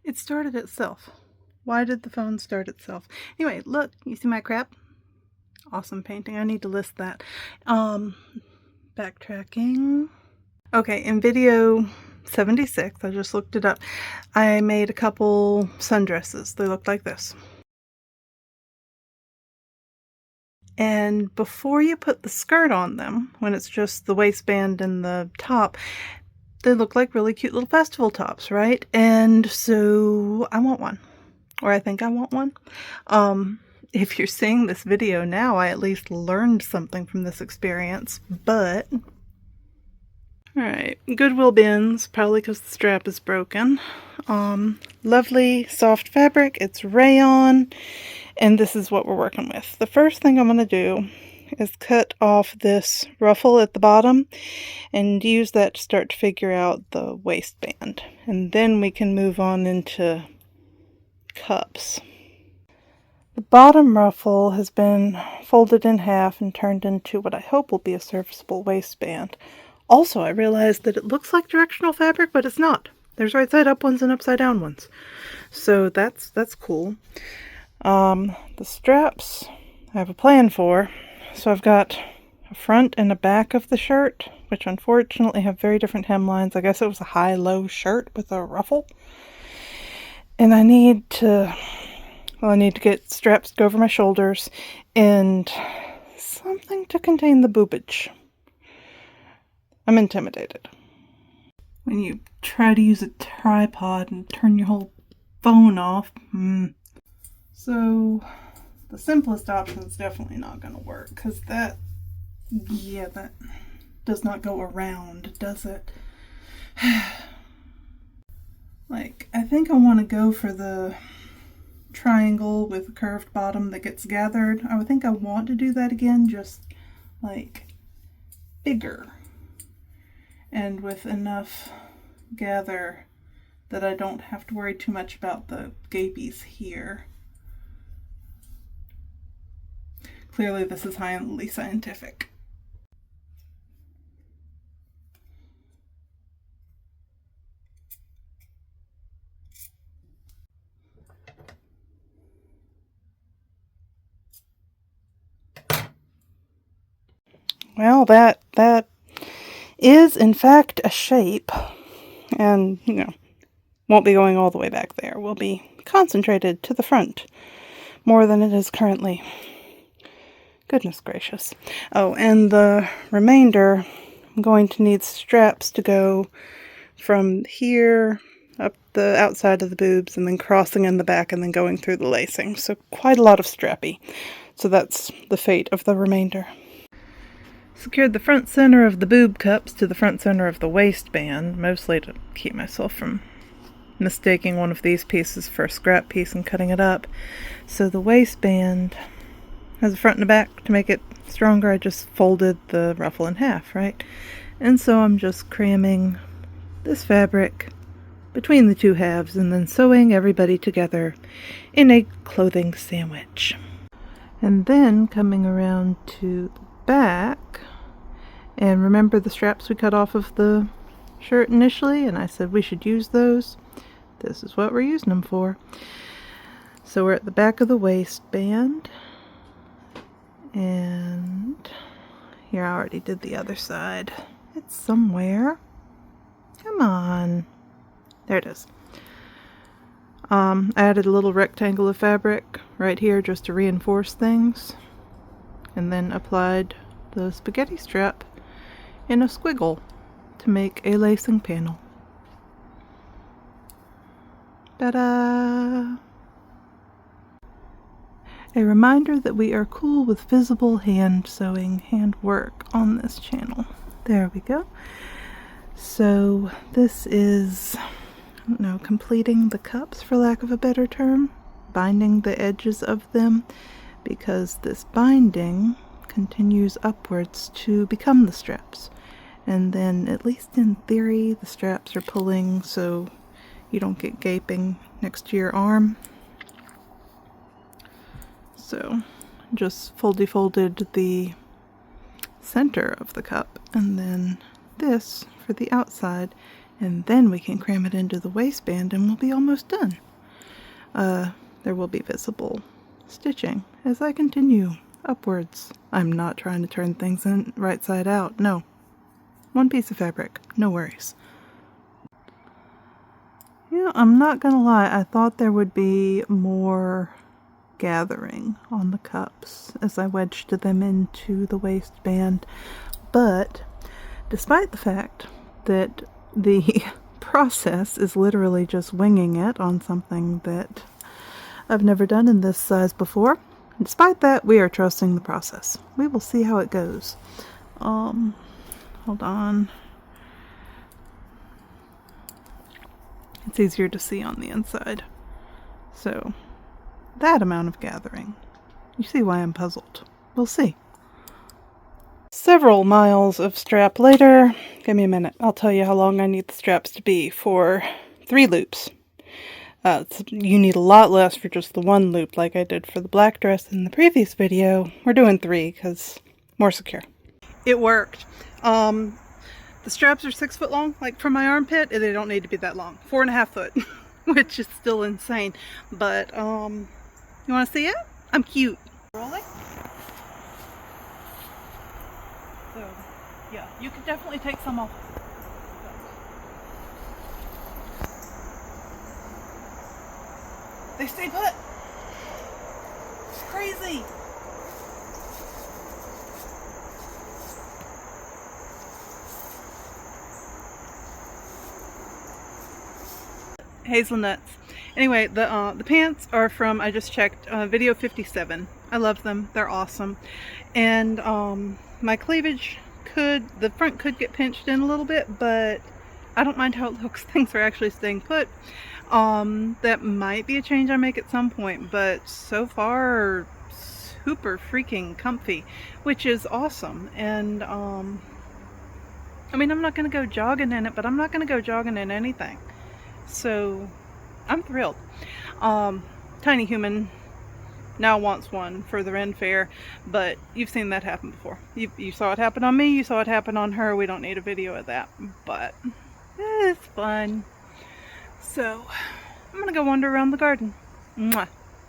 It started itself. Why did the phone start itself? Anyway, look, you see my crap? Awesome painting. I need to list that. Backtracking. Okay, in video 76, I just looked it up, I made a couple sundresses. They look like this. And before you put the skirt on them, when it's just the waistband and the top, they look like really cute little festival tops, right? And so I want one. Or I think I want one. If you're seeing this video now, I at least learned something from this experience, but... Alright, Goodwill bins, probably because the strap is broken. Lovely soft fabric, it's rayon, and this is what we're working with. The first thing I'm going to do is cut off this ruffle at the bottom and use that to start to figure out the waistband. And then we can move on into cups. The bottom ruffle has been folded in half and turned into what I hope will be a serviceable waistband. Also, I realized that it looks like directional fabric, but it's not. There's right side up ones and upside down ones. So that's cool. The straps I have a plan for. So I've got a front and a back of the shirt, which unfortunately have very different hemlines. I guess it was a high-low shirt with a ruffle. And I need to get straps to go over my shoulders and something to contain the boobage. I'm intimidated. When you try to use a tripod and turn your whole phone off. So the simplest option is definitely not going to work, because that does not go around, does it? Like, I think I want to go for the triangle with a curved bottom that gets gathered. I would think I want to do that again, just like bigger. And with enough gather that I don't have to worry too much about the gapies here. Clearly this is highly scientific. Well, that is in fact a shape, and won't be going all the way back there. Will be concentrated to the front more than it is currently. Goodness gracious. Oh, and the remainder, I'm going to need straps to go from here up the outside of the boobs and then crossing in the back and then going through the lacing. So quite a lot of strappy. So that's the fate of the remainder. Secured the front center of the boob cups to the front center of the waistband, mostly to keep myself from mistaking one of these pieces for a scrap piece and cutting it up. So the waistband has a front and a back. To make it stronger, I just folded the ruffle in half, right? And so I'm just cramming this fabric between the two halves and then sewing everybody together in a clothing sandwich. And then coming around to the back, and remember the straps we cut off of the shirt initially, and I said we should use those. This is what we're using them for. So we're at the back of the waistband, and here I already did the other side. It's somewhere. Come on. There it is. I added a little rectangle of fabric right here just to reinforce things, and then applied the spaghetti strap in a squiggle to make a lacing panel. Ta-da! A reminder that we are cool with visible hand sewing, hand work on this channel. There we go. So this is, I don't know, completing the cups, for lack of a better term, binding the edges of them, because this binding continues upwards to become the straps. And then, at least in theory, the straps are pulling so you don't get gaping next to your arm. So just folded the center of the cup, and then this for the outside, and then we can cram it into the waistband and we'll be almost done. There will be visible stitching as I continue upwards. I'm not trying to turn things in right side out, no. One piece of fabric, no worries. Yeah, I'm not gonna lie, I thought there would be more gathering on the cups as I wedged them into the waistband, but despite the fact that the process is literally just winging it on something that I've never done in this size before, despite that, we are trusting the process. We will see how it goes. Hold on. It's easier to see on the inside. So, that amount of gathering. You see why I'm puzzled. We'll see. Several miles of strap later. Give me a minute. I'll tell you how long I need the straps to be for 3 loops. You need a lot less for just the 1 loop like I did for the black dress in the previous video. We're doing 3 because more secure. It worked. The straps are 6 foot long, like from my armpit, and they don't need to be that long. 4.5 foot, which is still insane. But, you want to see it? I'm cute. Rolling. So, yeah, you could definitely take some off. They stay put. It's crazy. Hazelnuts. Anyway, the pants are from, I just checked, video 57. I love them. They're awesome. And my cleavage the front could get pinched in a little bit, but I don't mind how it looks. Things are actually staying put. That might be a change I make at some point, but so far super freaking comfy, which is awesome. And I mean, I'm not going to go jogging in it, but I'm not going to go jogging in anything. So I'm thrilled. Tiny Human now wants one for the Ren Fair, but you've seen that happen before. You saw it happen on me, you saw it happen on her. We don't need a video of that, but it's fun. So I'm gonna go wander around the garden. Mwah.